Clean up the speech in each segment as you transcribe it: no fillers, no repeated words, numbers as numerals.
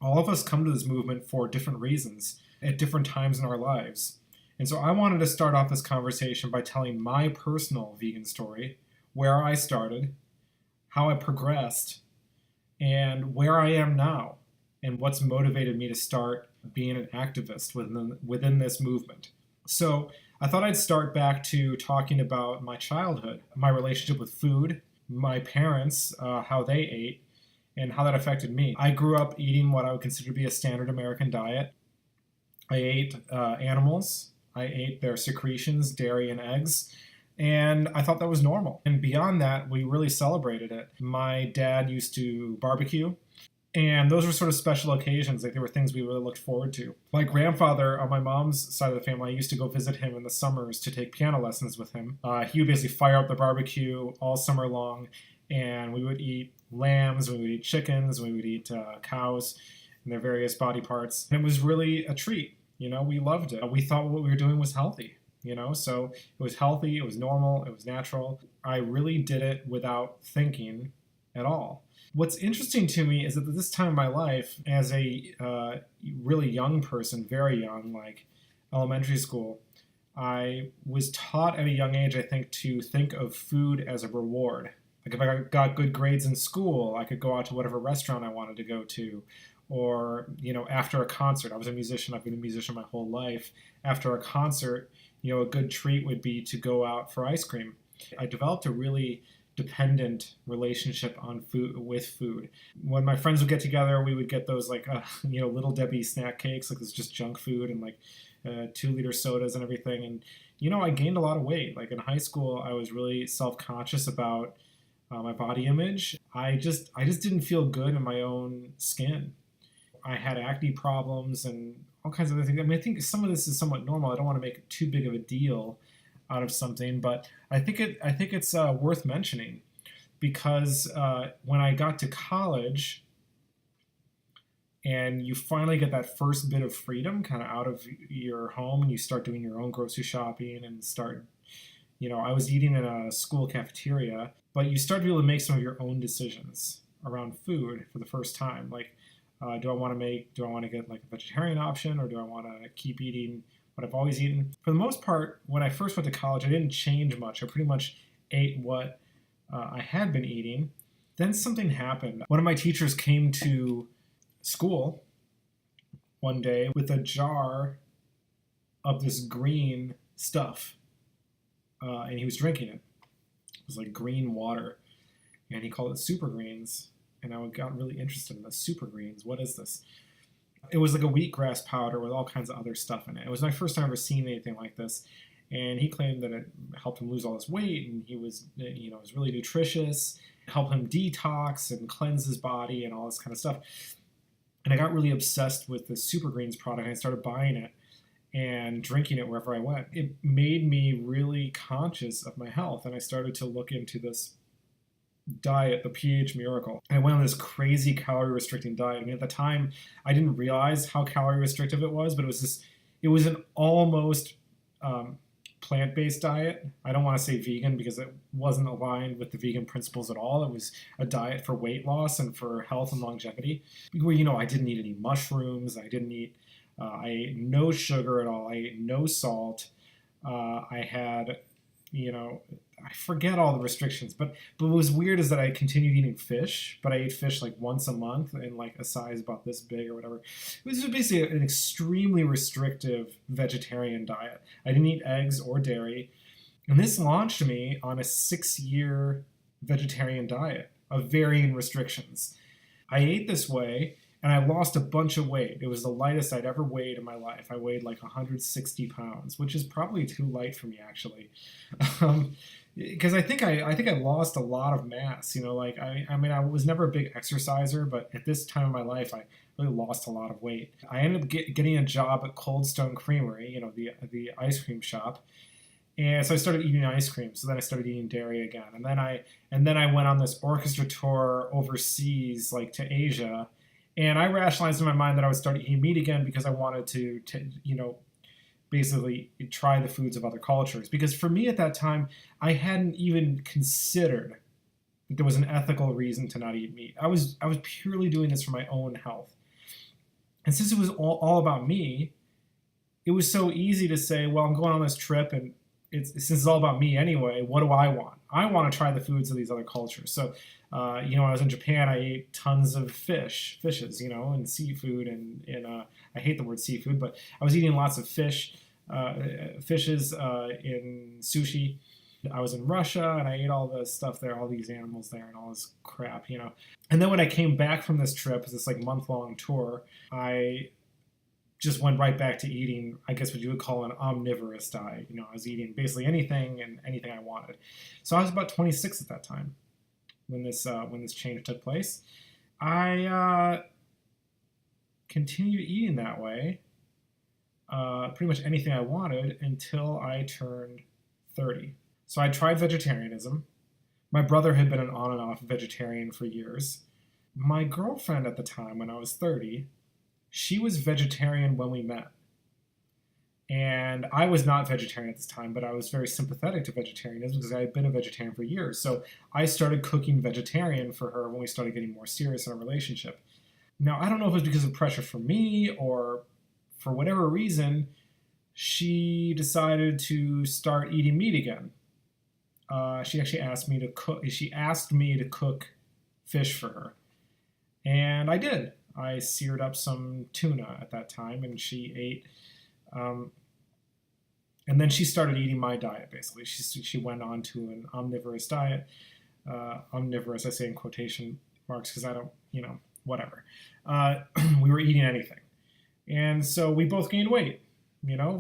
All of us come to this movement for different reasons at different times in our lives. And so I wanted to start off this conversation by telling my personal vegan story, where I started, how I progressed, and where I am now, and what's motivated me to start being an activist within this movement. So I thought I'd start back to talking about my childhood, my relationship with food, my parents, how they ate, and how that affected me. I grew up eating what I would consider to be a standard American diet. I ate animals, I ate their secretions, dairy, and eggs. And I thought that was normal. And beyond that, we really celebrated it. My dad used to barbecue, and those were sort of special occasions. Like, they were things we really looked forward to. My grandfather on my mom's side of the family, I used to go visit him in the summers to take piano lessons with him. He would basically fire up the barbecue all summer long, and we would eat lambs, we would eat chickens, we would eat cows and their various body parts. And it was really a treat. We loved it. We thought what we were doing was healthy. So it was healthy, it was normal, it was natural. I really did it without thinking at all. What's interesting to me is that at this time in my life, as a really young person, very young, like elementary school, I was taught at a young age, I think of food as a reward. Like, if I got good grades in school, I could go out to whatever restaurant I wanted to go to. Or, after a concert, I was a musician, I've been a musician my whole life. After a concert, a good treat would be to go out for ice cream. I developed a really dependent relationship with food. When my friends would get together, we would get those Little Debbie snack cakes, like this just junk food, and 2-liter sodas and everything. And I gained a lot of weight. Like, in high school, I was really self-conscious about my body image. I just didn't feel good in my own skin. I had acne problems and all kinds of other things. I mean, I think some of this is somewhat normal. I don't want to make too big of a deal out of something, but I think it's worth mentioning because when I got to college, and you finally get that first bit of freedom, kind of out of your home, and you start doing your own grocery shopping and start. I was eating in a school cafeteria, but you start to be able to make some of your own decisions around food for the first time, like. Do I want to get like a vegetarian option, or do I want to keep eating what I've always eaten? For the most part, when I first went to college, I didn't change much. I pretty much ate what I had been eating. Then something happened. One of my teachers came to school one day with a jar of this green stuff, and he was drinking it. It was like green water, and he called it super greens. And I got really interested in the super greens. What is this? It was like a wheatgrass powder with all kinds of other stuff in it. It was my first time ever seeing anything like this. And he claimed that it helped him lose all his weight, and he was, it was really nutritious, helped him detox and cleanse his body and all this kind of stuff. And I got really obsessed with the super greens product, and I started buying it and drinking it wherever I went. It made me really conscious of my health, and I started to look into this diet, the pH Miracle. And I went on this crazy calorie restricting diet. I mean, at the time, I didn't realize how calorie restrictive it was, but it was an almost plant-based diet. I don't want to say vegan because it wasn't aligned with the vegan principles at all. It was a diet for weight loss and for health and longevity. Where, I didn't eat any mushrooms. I ate no sugar at all. I ate no salt. I had, I forget all the restrictions, but what was weird is that I continued eating fish, but I ate fish like once a month in like a size about this big or whatever. It was basically an extremely restrictive vegetarian diet. I didn't eat eggs or dairy, and this launched me on a 6-year vegetarian diet of varying restrictions. I ate this way, and I lost a bunch of weight. It was the lightest I'd ever weighed in my life. I weighed like 160 pounds, which is probably too light for me, actually. Because I think I lost a lot of mass. I was never a big exerciser, but at this time of my life, I really lost a lot of weight. I ended up getting a job at Cold Stone Creamery, the ice cream shop. And so I started eating ice cream. So then I started eating dairy again. And then I went on this orchestra tour overseas, like to Asia. And I rationalized in my mind that I would start eating meat again because I wanted to basically try the foods of other cultures. Because for me at that time, I hadn't even considered that there was an ethical reason to not eat meat. I was purely doing this for my own health. And since it was all about me, it was so easy to say, well, I'm going on this trip and since it's all about me anyway, what do I want? I want to try the foods of these other cultures. So, when I was in Japan, I ate tons of fishes, and seafood, and I hate the word seafood, but I was eating lots of fishes in sushi. I was in Russia and I ate all the stuff there, all these animals there, and all this crap. And then when I came back from this trip, this like month-long tour, I just went right back to eating, I guess what you would call an omnivorous diet. I was eating basically anything and anything I wanted. So I was about 26 at that time when this change took place. I continued eating that way, pretty much anything I wanted until I turned 30. So I tried vegetarianism. My brother had been an on and off vegetarian for years. My girlfriend at the time, when I was 30, she was vegetarian when we met. And I was not vegetarian at this time, but I was very sympathetic to vegetarianism because I had been a vegetarian for years. So I started cooking vegetarian for her when we started getting more serious in our relationship. Now, I don't know if it was because of pressure from me or for whatever reason, she decided to start eating meat again. She actually asked me to cook. She asked me to cook fish for her, and I did. I seared up some tuna at that time, and she ate. And then she started eating my diet. Basically, she went on to an omnivorous diet. Omnivorous, I say in quotation marks because I don't, whatever. We were eating anything, and so we both gained weight.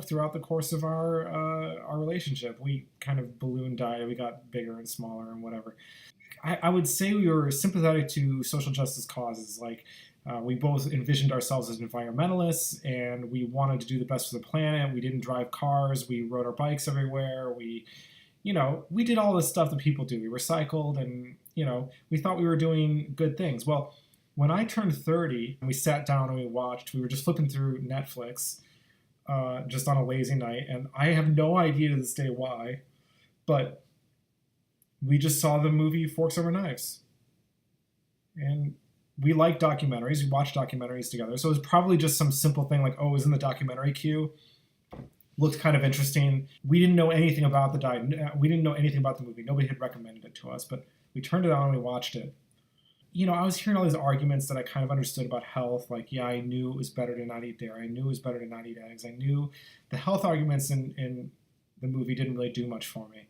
Throughout the course of our relationship, we kind of balloon dieted. We got bigger and smaller and whatever. I would say we were sympathetic to social justice causes. Like we both envisioned ourselves as environmentalists, and we wanted to do the best for the planet. We didn't drive cars. We rode our bikes everywhere. We did all the stuff that people do. We recycled, and we thought we were doing good things. Well, when I turned 30, we sat down and we were just flipping through Netflix. Just on a lazy night, and I have no idea to this day why, but we just saw the movie Forks Over Knives. And we like documentaries, we watch documentaries together, so it was probably just some simple thing like, oh, it was in the documentary queue, looked kind of interesting. We didn't know anything about the diet, we didn't know anything about the movie, nobody had recommended it to us, but we turned it on and we watched it. I was hearing all these arguments that I kind of understood about health. Like, yeah, I knew it was better to not eat dairy. I knew it was better to not eat eggs. I knew the health arguments in the movie didn't really do much for me.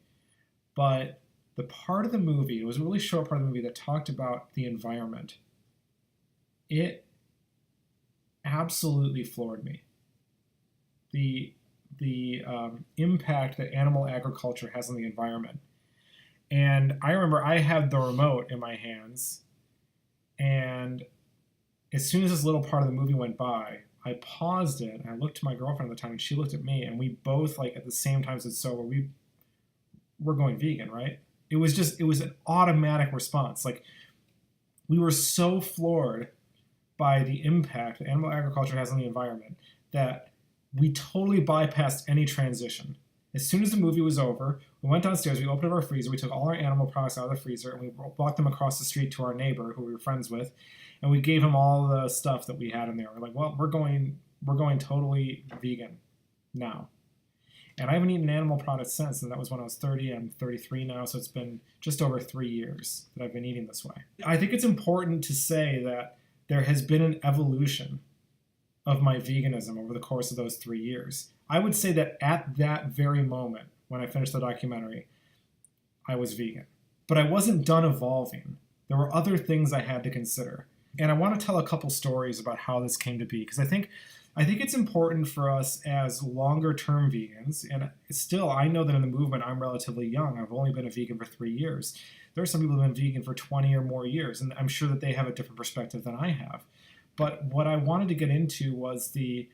But the part of the movie, it was a really short part of the movie that talked about the environment. It absolutely floored me. The impact that animal agriculture has on the environment. And I remember I had the remote in my hands. And as soon as this little part of the movie went by, I paused it and I looked to my girlfriend at the time and she looked at me and we both at the same time said, so we're going vegan, right? It was an automatic response. Like we were so floored by the impact that animal agriculture has on the environment that we totally bypassed any transition. As soon as the movie was over, we went downstairs, we opened up our freezer, we took all our animal products out of the freezer, and we walked them across the street to our neighbor who we were friends with, and we gave him all the stuff that we had in there. We're like, well, we're going totally vegan now. And I haven't eaten an animal product since, and that was when I was 30. I'm 33 now, so it's been just over 3 years that I've been eating this way. I think it's important to say that there has been an evolution of my veganism over the course of those 3 years. I would say that at that very moment, when I finished the documentary, I was vegan. But I wasn't done evolving. There were other things I had to consider. And I want to tell a couple stories about how this came to be, because I think it's important for us as longer-term vegans, and still, I know that in the movement, I'm relatively young. I've only been a vegan for 3 years. There are some people who have been vegan for 20 or more years, and I'm sure that they have a different perspective than I have. But what I wanted to get into was the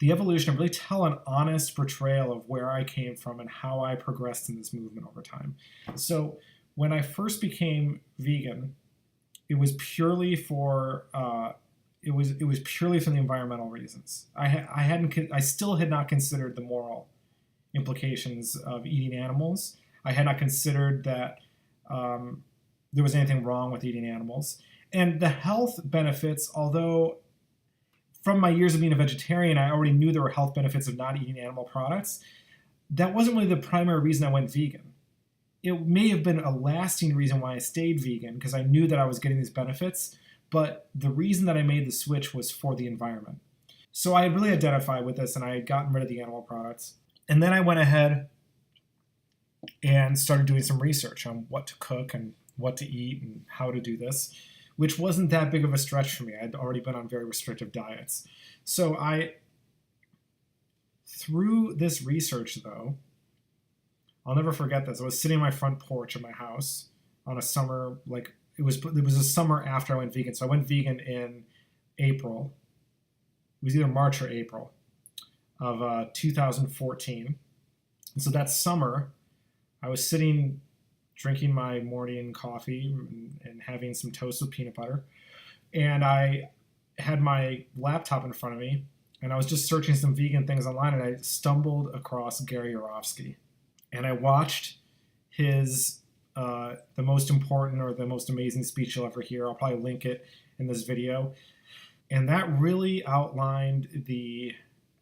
evolution and really tell an honest portrayal of where I came from and how I progressed in this movement over time. So when I first became vegan, it was purely for it was purely for the environmental reasons. I still had not considered the moral implications of eating animals. I had not considered that there was anything wrong with eating animals. And the health benefits, although from my years of being a vegetarian, I already knew there were health benefits of not eating animal products. That wasn't really the primary reason I went vegan. It may have been a lasting reason why I stayed vegan because I knew that I was getting these benefits, but the reason that I made the switch was for the environment. So I had really identified with this and I had gotten rid of the animal products. And then I went ahead and started doing some research on what to cook and what to eat and how to do this, which wasn't that big of a stretch for me. I'd already been on very restrictive diets. So through this research though, I'll never forget this. I was sitting on my front porch of my house on a summer, like it was a summer after I went vegan. So I went vegan in April. It was either March or April of 2014. And so that summer, I was sitting drinking my morning coffee and having some toast with peanut butter. And I had my laptop in front of me and I was just searching some vegan things online and I stumbled across Gary Yourofsky. And I watched his, the most important or the most amazing speech you'll ever hear. I'll probably link it in this video. And that really outlined the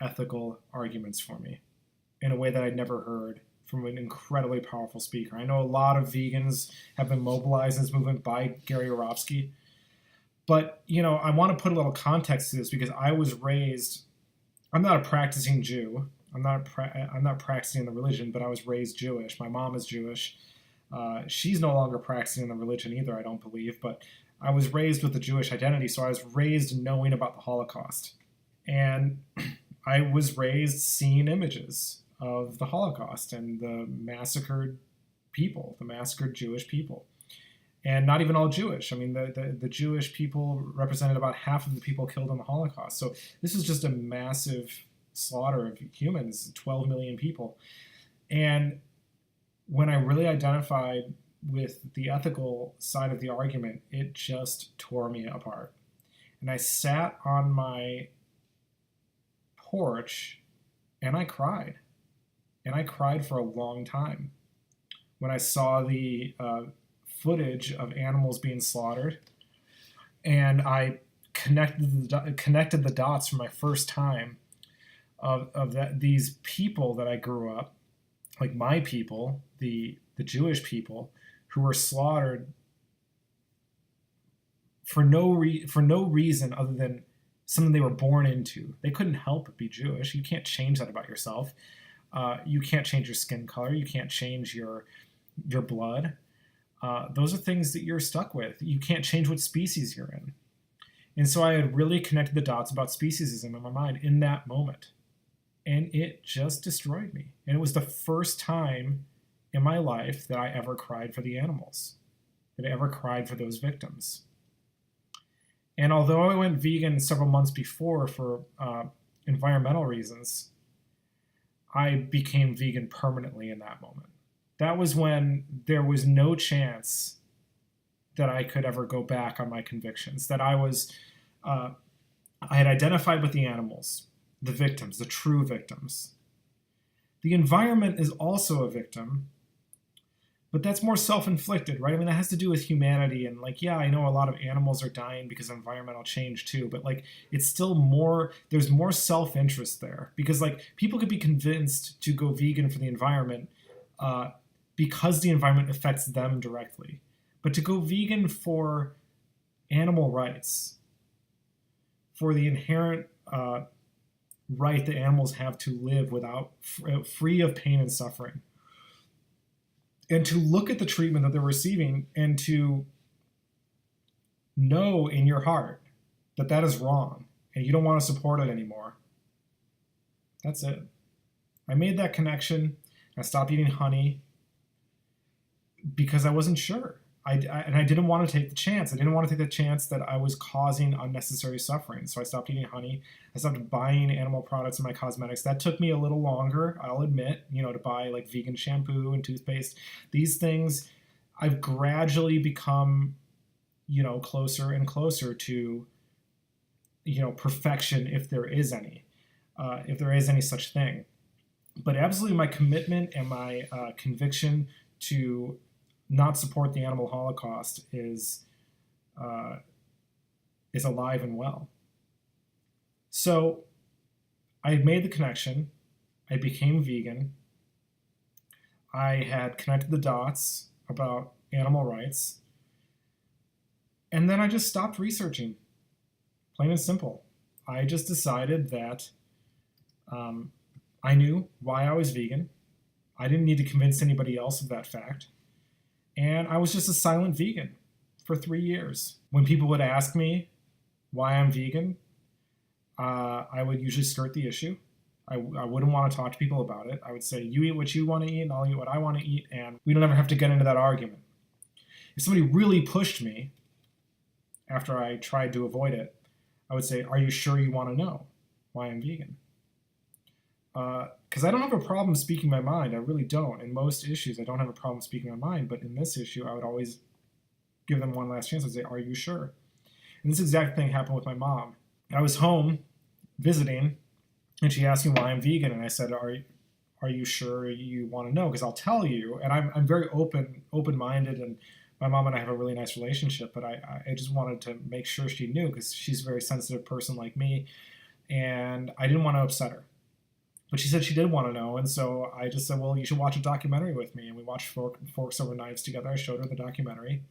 ethical arguments for me in a way that I'd never heard from an incredibly powerful speaker. I know a lot of vegans have been mobilized in this movement by Gary Yourofsky. But, I want to put a little context to this because I was raised, I'm not a practicing Jew. I'm not practicing the religion, but I was raised Jewish. My mom is Jewish. She's no longer practicing the religion either, I don't believe. But I was raised with the Jewish identity, so I was raised knowing about the Holocaust. And I was raised seeing images of the Holocaust and the massacred people, the massacred Jewish people. And not even all Jewish. I mean, the Jewish people represented about half of the people killed in the Holocaust. So this is just a massive slaughter of humans, 12 million people. And when I really identified with the ethical side of the argument, it just tore me apart. And I sat on my porch and I cried. And I cried for a long time when I saw the footage of animals being slaughtered. And I connected the dots for my first time of these people that I grew up, like my people, the Jewish people, who were slaughtered for no reason other than something they were born into. They couldn't help but be Jewish. You can't change that about yourself. You can't change your skin color. You can't change your blood. Those are things that you're stuck with. You can't change what species you're in. And so I had really connected the dots about speciesism in my mind in that moment. And it just destroyed me. And it was the first time in my life that I ever cried for the animals, that I ever cried for those victims. And although I went vegan several months before for environmental reasons, I became vegan permanently in that moment. That was when there was no chance that I could ever go back on my convictions, that I had identified with the animals, the victims, the true victims. The environment is also a victim, but that's more self-inflicted, right? I mean, that has to do with humanity. And I know a lot of animals are dying because of environmental change too, but it's still more, there's more self-interest there because people could be convinced to go vegan for the environment because the environment affects them directly. But to go vegan for animal rights, for the inherent right that animals have to live without free of pain and suffering, and to look at the treatment that they're receiving and to know in your heart that that is wrong and you don't want to support it anymore. That's it. I made that connection. I stopped eating honey because I wasn't sure. And I didn't want to take the chance. I didn't want to take the chance that I was causing unnecessary suffering. So I stopped eating honey. I stopped buying animal products in my cosmetics. That took me a little longer, I'll admit, to buy vegan shampoo and toothpaste. These things, I've gradually become, closer and closer to, perfection if there is any such thing. But absolutely my commitment and my conviction to not support the animal holocaust is is alive and well. So I had made the connection. I became vegan. I had connected the dots about animal rights. And then I just stopped researching, plain and simple. I just decided that I knew why I was vegan. I didn't need to convince anybody else of that fact. And I was just a silent vegan for 3 years. When people would ask me why I'm vegan, I would usually skirt the issue. I wouldn't want to talk to people about it. I would say, you eat what you want to eat, and I'll eat what I want to eat, and we don't ever have to get into that argument. If somebody really pushed me after I tried to avoid it, I would say, are you sure you want to know why I'm vegan? Because I don't have a problem speaking my mind. I really don't. In most issues, I don't have a problem speaking my mind. But in this issue, I would always give them one last chance. I'd say, are you sure? And this exact thing happened with my mom. I was home visiting, and she asked me why I'm vegan. And I said, are you sure you want to know? Because I'll tell you. And I'm very open-minded, and my mom and I have a really nice relationship. But I just wanted to make sure she knew, because she's a very sensitive person like me. And I didn't want to upset her. But she said she did want to know, and so I just said, well, you should watch a documentary with me. And we watched Forks Over Knives together. I showed her the documentary.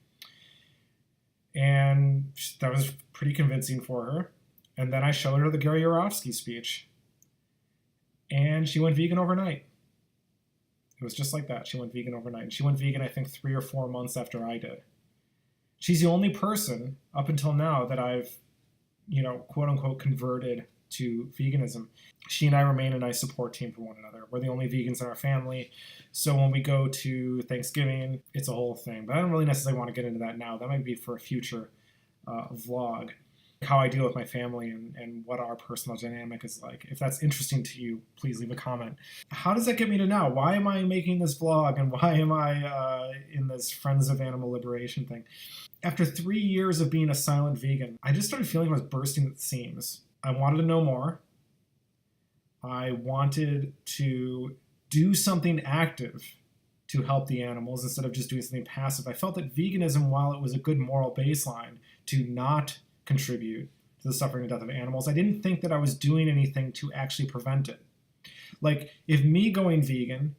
And that was pretty convincing for her. And then I showed her the Gary Yourofsky speech. And she went vegan overnight. It was just like that. She went vegan overnight. And she went vegan, I think, 3 or 4 months after I did. She's the only person up until now that I've, quote unquote, converted to veganism. She and I remain a nice support team for one another. We're the only vegans in our family. So when we go to Thanksgiving, it's a whole thing. But I don't really necessarily want to get into that now. That might be for a future vlog. How I deal with my family and what our personal dynamic is like. If that's interesting to you, please leave a comment. How does that get me to now? Why am I making this vlog, and why am I in this Friends of Animal Liberation thing? After 3 years of being a silent vegan, I just started feeling I was bursting at the seams. I wanted to know more. I wanted to do something active to help the animals instead of just doing something passive. I felt that veganism, while it was a good moral baseline to not contribute to the suffering and death of animals, I didn't think that I was doing anything to actually prevent it. Like, if me going vegan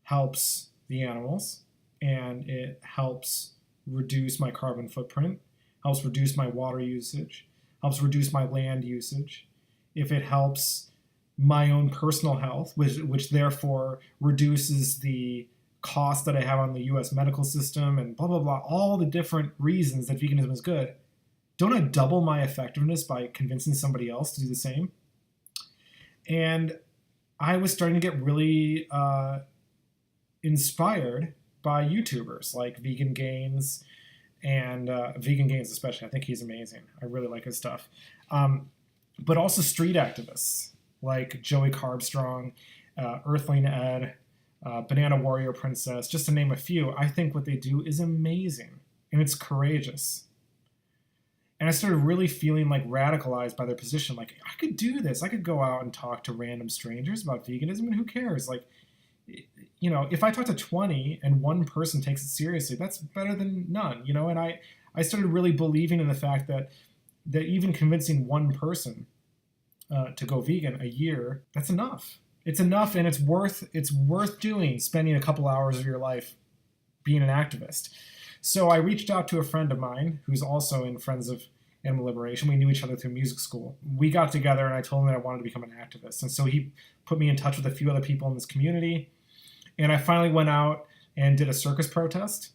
helps the animals, and it helps reduce my carbon footprint, helps reduce my water usage, helps reduce my land usage, if it helps my own personal health, which therefore reduces the cost that I have on the US medical system, and blah, blah, blah, all the different reasons that veganism is good, don't I double my effectiveness by convincing somebody else to do the same? And I was starting to get really inspired by YouTubers like Vegan Gains, and Vegan Gains especially. I think he's amazing. I really like his stuff. But also street activists like Joey Carbstrong, Earthling Ed, Banana Warrior Princess, just to name a few. I think what they do is amazing, and it's courageous. And I started really feeling like radicalized by their position. Like, I could do this. I could go out and talk to random strangers about veganism, and who cares? Like, if I talk to 20 and one person takes it seriously, that's better than none, And I started really believing in the fact that even convincing one person to go vegan a year, that's enough. It's enough, and it's worth doing, spending a couple hours of your life being an activist. So I reached out to a friend of mine who's also in Friends of Animal Liberation. We knew each other through music school. We got together, and I told him that I wanted to become an activist. And so he put me in touch with a few other people in this community. And I finally went out and did a circus protest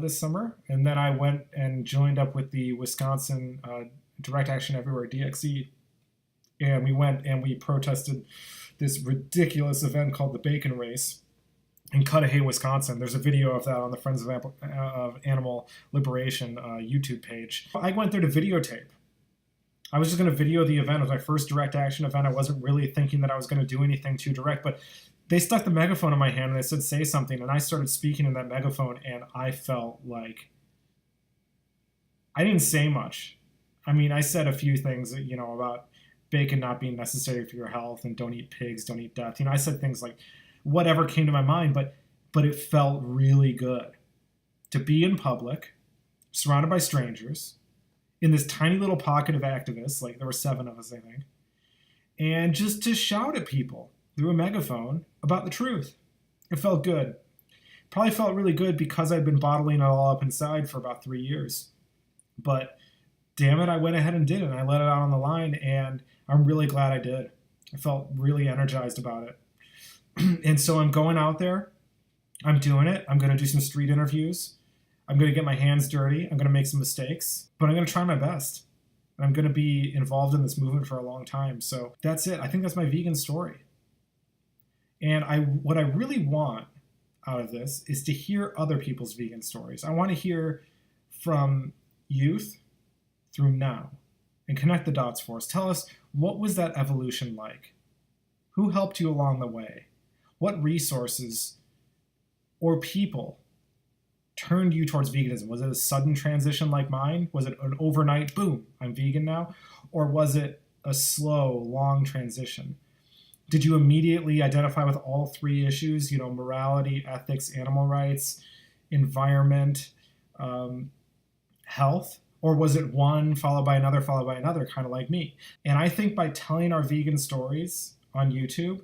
this summer. And then I went and joined up with the Wisconsin Direct Action Everywhere, DXE. And we went and we protested this ridiculous event called the Bacon Race in Cudahy, Wisconsin. There's a video of that on the Friends of Animal Liberation YouTube page. I went there to videotape. I was just going to video the event. It was my first direct action event. I wasn't really thinking that I was going to do anything too direct, but they stuck the megaphone in my hand and they said, say something. And I started speaking in that megaphone, and I felt like I didn't say much. I mean, I said a few things, about bacon not being necessary for your health, and don't eat pigs, don't eat death. I said things like whatever came to my mind, but it felt really good to be in public, surrounded by strangers, in this tiny little pocket of activists, like there were 7 of us, I think, and just to shout at people through a megaphone about the truth. It felt good. Probably felt really good because I'd been bottling it all up inside for about 3 years. But damn it, I went ahead and did it. And I let it out on the line, and I'm really glad I did. I felt really energized about it. And so I'm going out there. I'm doing it. I'm going to do some street interviews. I'm going to get my hands dirty. I'm going to make some mistakes, but I'm going to try my best. And I'm going to be involved in this movement for a long time. So that's it. I think that's my vegan story. And what I really want out of this is to hear other people's vegan stories. I want to hear from youth through now and connect the dots for us. Tell us, what was that evolution like? Who helped you along the way? What resources or people turned you towards veganism? Was it a sudden transition like mine? Was it an overnight, boom, I'm vegan now? Or was it a slow, long transition? Did you immediately identify with all 3 issues, morality, ethics, animal rights, environment, health? Or was it one followed by another, kind of like me? And I think by telling our vegan stories on YouTube,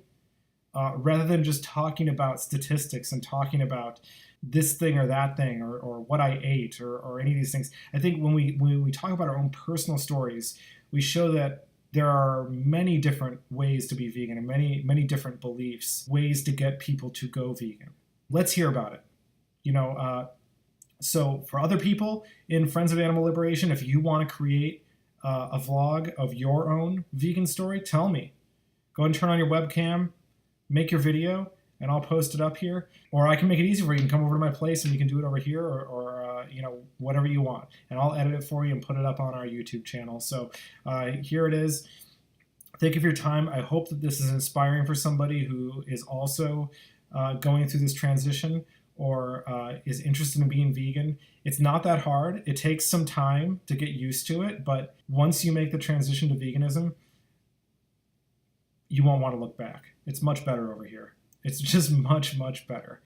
rather than just talking about statistics and talking about this thing or that thing or what I ate or any of these things, I think when we talk about our own personal stories, we show that there are many different ways to be vegan and many different beliefs, ways to get people to go vegan. Let's hear about it. So for other people in Friends of Animal Liberation, if you want to create a vlog of your own vegan story, tell me. Go ahead and turn on your webcam, make your video, and I'll post it up here. Or I can make it easy for you. You can come over to my place and you can do it over here or whatever you want. And I'll edit it for you and put it up on our YouTube channel. So here it is. Thank you for your time. I hope that this is inspiring for somebody who is also going through this transition or is interested in being vegan. It's not that hard. It takes some time to get used to it. But once you make the transition to veganism, you won't want to look back. It's much better over here. It's just much, much better.